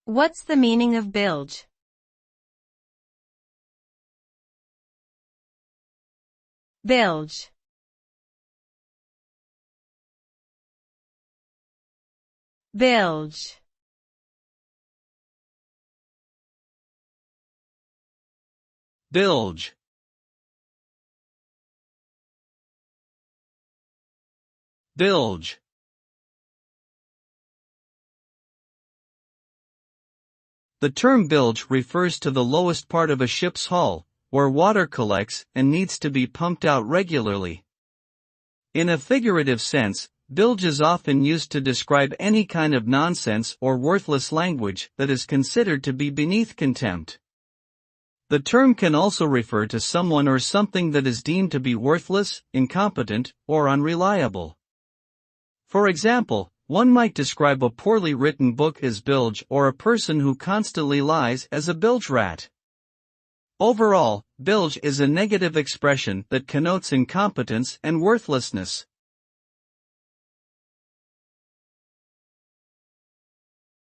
What's the meaning of bilge? Bilge. Bilge. Bilge. Bilge. The term bilge refers to the lowest part of a ship's hull, where water collects and needs to be pumped out regularly. In a figurative sense, bilge is often used to describe any kind of nonsense or worthless language that is considered to be beneath contempt. The term can also refer to someone or something that is deemed to be worthless, incompetent, or unreliable. For example, one might describe a poorly written book as bilge or a person who constantly lies as a bilge rat. Overall, bilge is a negative expression that connotes incompetence and worthlessness.